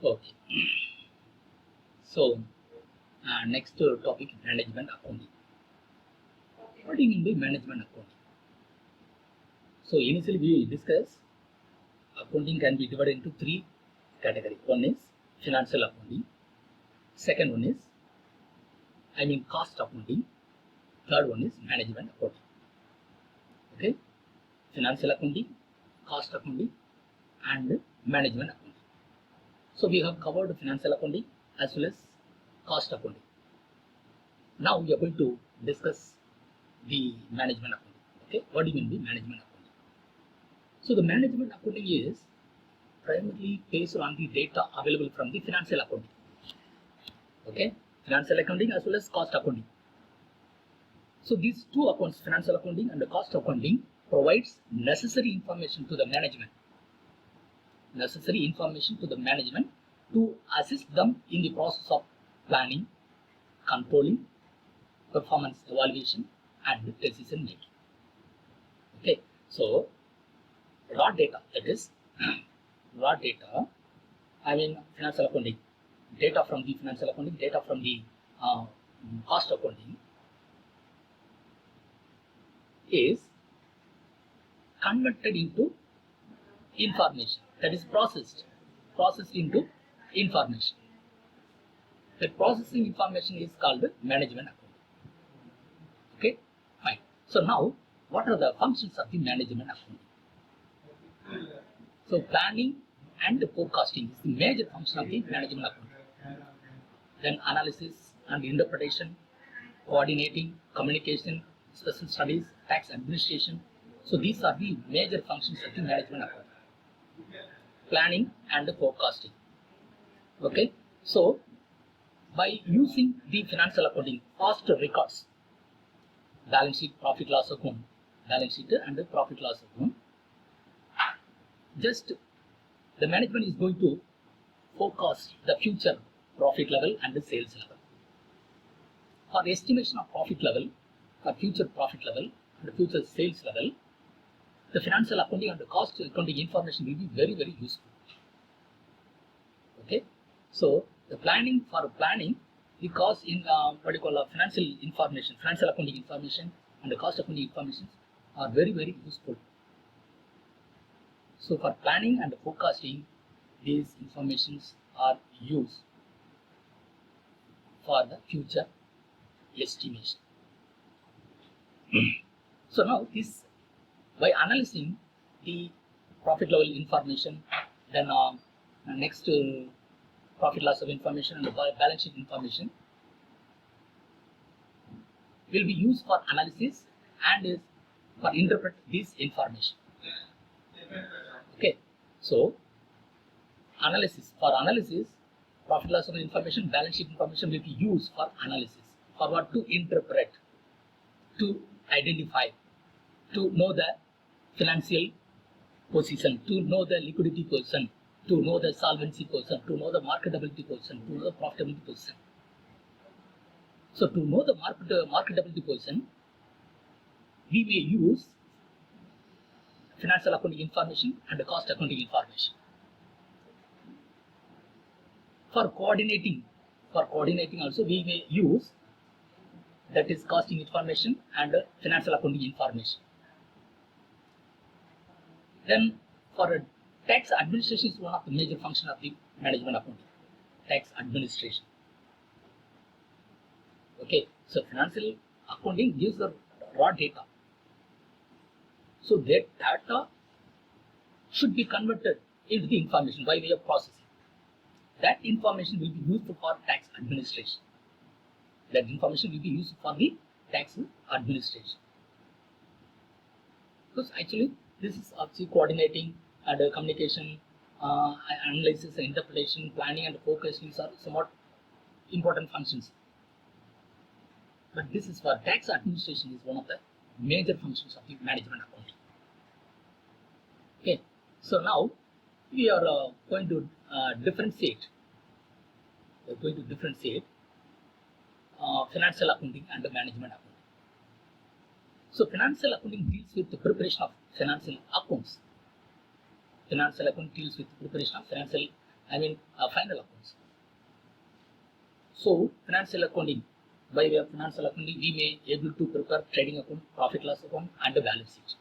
Okay. So, next topic, management accounting. What do you mean by management accounting? So, initially we discussed accounting can be divided into three categories. One is financial accounting. Second one is, cost accounting. Third one is management accounting. Okay, financial accounting, cost accounting, and management accounting. So, we have covered financial accounting as well as cost accounting. Now we are going to discuss the management accounting. Okay, what do you mean by management accounting? So the management accounting is primarily based on the data available from the financial accounting. Okay, financial accounting as well as cost accounting. So these two accounts, financial accounting and the cost accounting, provides necessary information to the management. Necessary information to the management to assist them in the process of planning, controlling, performance evaluation, and decision making. Okay, so raw data, that is raw data, financial accounting, data from the financial accounting, data from the cost accounting is converted into information, that is processed into information. That processing information is called management accounting. Okay, fine. So now, what are the functions of the management accounting? So planning and forecasting is the major function of the management accounting. Then analysis and interpretation, coordinating, communication, special studies, tax administration. So these are the major functions of the management accounting. Planning and forecasting. Okay, so by using the financial accounting, past records, balance sheet, profit loss account, balance sheet and the profit loss account, just the management is going to forecast the future profit level and the sales level. For estimation of profit level, for future profit level and the future sales level, the financial accounting and the cost accounting information will be very, very useful. Okay, so the planning, the cost in financial information, financial accounting information and the cost accounting information are very, very useful. So for planning and forecasting, these informations are used for the future estimation. So now this, by analyzing the profit level information, then next profit loss of information and the balance sheet information will be used for analysis and is for interpret this information. Okay, so analysis, profit loss of information, balance sheet information will be used for analysis. For what? To interpret, to identify, to know the financial position, to know the liquidity position, to know the solvency position, to know the marketability position, to know the profitability position. So to know the marketability position, we may use financial accounting information and the cost accounting information. For coordinating also we may use, that is costing information and financial accounting information. Then for tax administration is one of the major functions of the management accounting. Tax administration. Okay, so financial accounting gives the raw data. So that data should be converted into the information by way of processing. That information will be used for tax administration. That information will be used for the tax administration. Because actually this is actually coordinating and communication, analysis, interpretation, planning and forecasting are somewhat important functions. But this is for tax administration is one of the major functions of the management accounting. Okay, so now we are going to differentiate. We are going to differentiate financial accounting and the management accounting. So financial accounting deals with the preparation of financial accounts. Financial accounting deals with the preparation of financial final accounts. So financial accounting, by way of financial accounting, we may able to prepare trading account, profit loss account, and a balance sheet.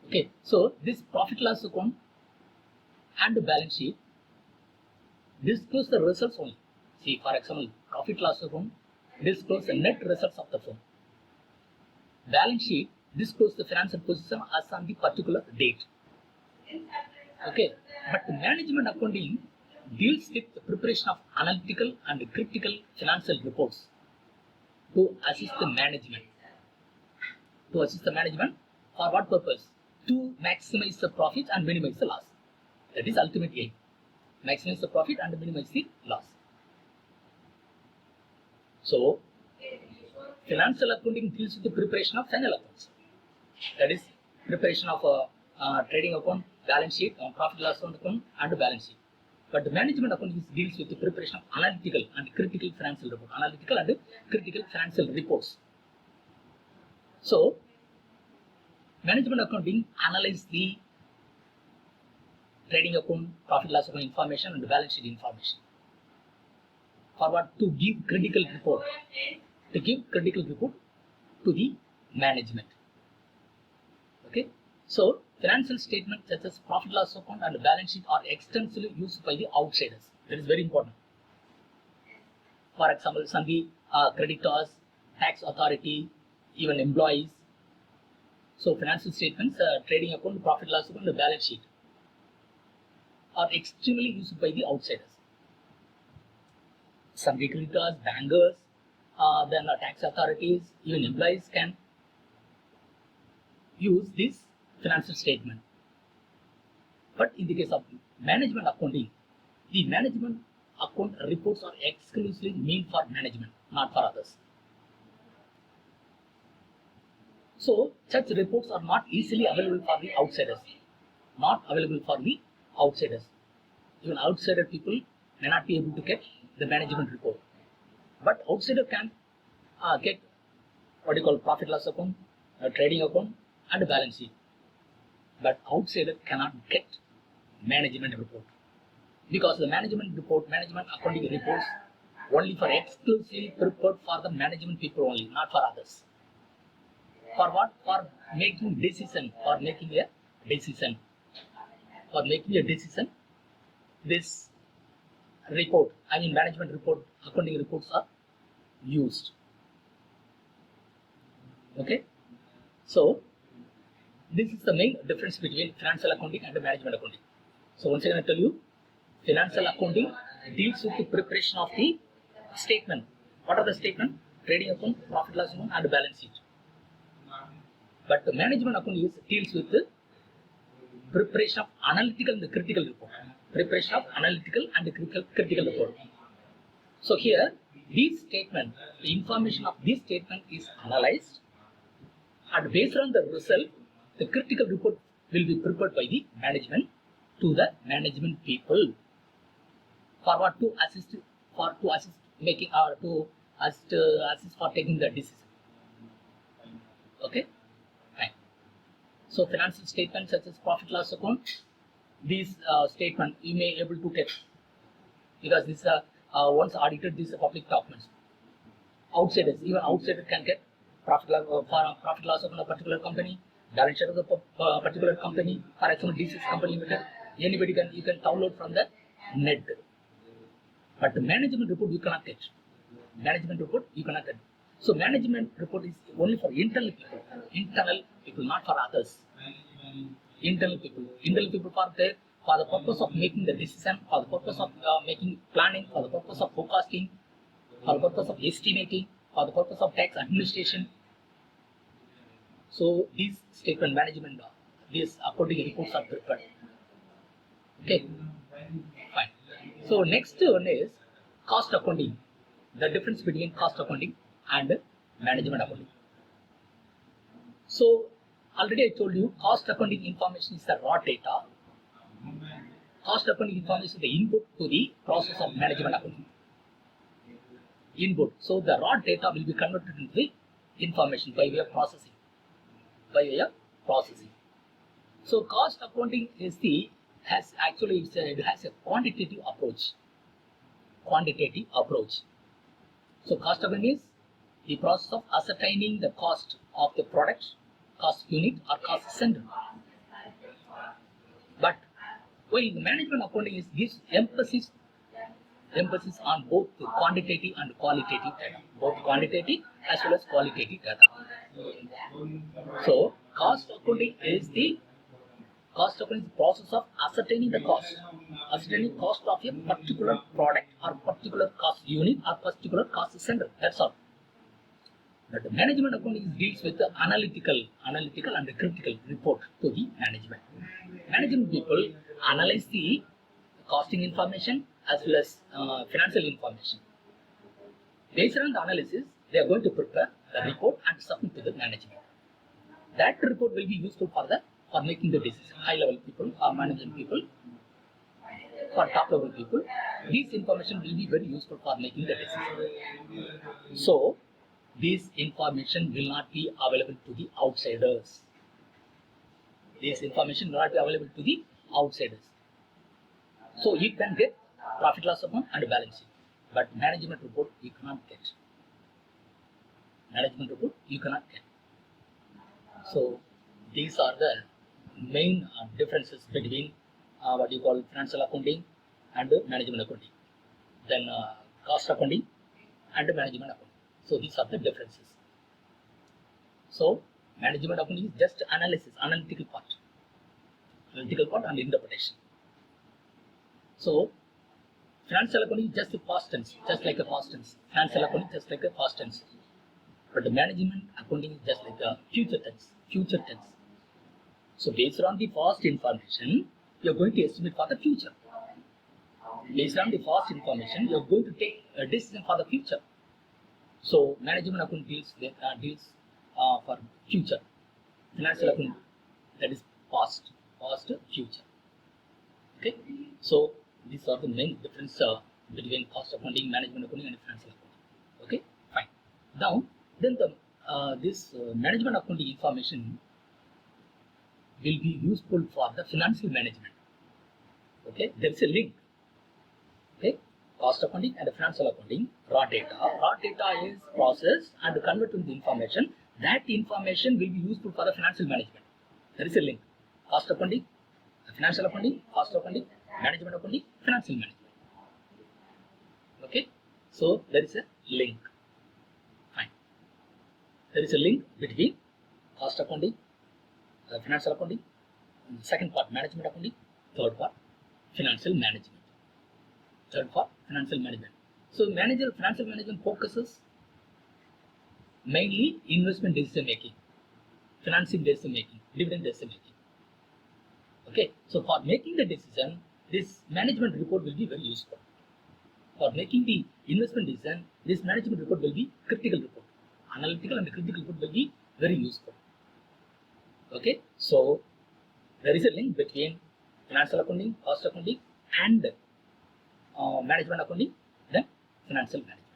Okay, so this profit loss account and the balance sheet disclose the results only. See, for example, profit loss account disclose the net results of the firm. Balance sheet disclose the financial position as on the particular date. Okay, but the management accounting deals with the preparation of analytical and critical financial reports to assist the management. To assist the management for what purpose? To maximize the profit and minimize the loss. That is ultimate aim. Maximize the profit and minimize the loss. So, financial accounting deals with the preparation of final accounts. That is preparation of a trading account, balance sheet, profit loss account, and a balance sheet. But the management accounting deals with the preparation of analytical and critical financial reports. Analytical and critical financial reports. So, management accounting analyze the trading account, profit loss account information, and the balance sheet information. For what? To give critical report. To give critical report to the management. Okay. So, financial statements such as profit loss account and balance sheet are extensively used by the outsiders. That is very important. For example, some the creditors, tax authority, even employees. So, financial statements, trading account, profit loss account, and balance sheet are extremely used by the outsiders. Some creditors, bankers, then tax authorities, even employees can use this financial statement. But in the case of management accounting, the management account reports are exclusively meant for management, not for others. So, such reports are not easily available for the outsiders. Not available for the outsiders. Even outsider people may not be able to get the management report. But outsider can get what you call profit loss account, trading account, and a balance sheet. But outsider cannot get management report. Because the management report, management accounting reports only for exclusively prepared for the management people only, not for others. For what? For making decision, for making a decision. For making a decision, this report, management report, accounting reports are used. Okay? So, this is the main difference between financial accounting and management accounting. So, once again I tell you, financial accounting deals with the preparation of the statement. What are the statement? Trading account, profit loss account, and balance sheet. But the management accounting deals with the preparation of analytical and critical report. Preparation of analytical and critical report. So here, these statement, the information of this statement is analyzed, and based on the result, the critical report will be prepared by the management to the management people. For what? To assist making or to assist for taking the decision. Okay. So, financial statements such as profit loss account, these statement you may able to get because this once audited, these are public documents. Outsiders, even outsiders can get profit loss account of a particular company, balance sheet of the particular company. For example, this is company limited. Anybody you can download from the net. But the management report you cannot get. Management report you cannot get. So management report is only for internal people, not for others. Internal people are there for the purpose of making the decision, for the purpose of making planning, for the purpose of forecasting, for the purpose of estimating, for the purpose of tax administration. So these statement management, these accounting reports are prepared. Okay, fine. So next one is cost accounting. The difference between cost accounting and management accounting. So already I told you, cost accounting information is the raw data. Cost accounting information is the input to the process of management accounting. Input. So the raw data will be converted into the information by way of processing. So cost accounting is the has actually it has a quantitative approach. Quantitative approach. So cost accounting is the process of ascertaining the cost of the product, cost unit or cost center. But while the management accounting gives emphasis on both the quantitative and qualitative data, both quantitative as well as qualitative data. So cost accounting is the process of ascertaining the cost of a particular product or particular cost unit or particular cost center. That's all. But the management accounting deals with the analytical and critical report to the management. Management people analyze the costing information as well as financial information. Based on the analysis, they are going to prepare the report and submit to the management. That report will be useful for making the decision. High level people or management people, for top level people, this information will be very useful for making the decision. So this information will not be available to the outsiders. This information will not be available to the outsiders. So you can get profit loss account and balance sheet, but management report you cannot get. Management report you cannot get. So these are the main differences between what you call financial accounting and management accounting. Then cost accounting and management accounting. So these are the differences. So management accounting is just analytical part and interpretation. So financial accounting is just a past tense, just like a past tense. Financial accounting just like a past tense. But the management accounting is just like a future tense. So based on the past information, you are going to estimate for the future. Based on the past information, you are going to take a decision for the future. So management account deals for future. Financial account, that is past, future. Okay. So these are the main difference between cost accounting, management accounting, and financial accounting. Okay, fine. Now, then this management accounting information will be useful for the financial management. Okay, there is a link. Okay, cost accounting and financial accounting, raw data. Raw data is processed and converted into information. That information will be useful for the financial management. There is a link. Cost accounting, financial accounting, cost accounting, management accounting, financial management. Okay, so there is a link. Fine. There is a link between cost accounting, financial accounting, second part management accounting, third part financial management. So financial management focuses mainly investment decision making, financing decision making, dividend decision making. Okay, so for making the decision, this management report will be very useful. For making the investment decision, this management report will be critical report. Analytical and critical report will be very useful. Okay, so there is a link between financial accounting, cost accounting, and management accounting, then financial management.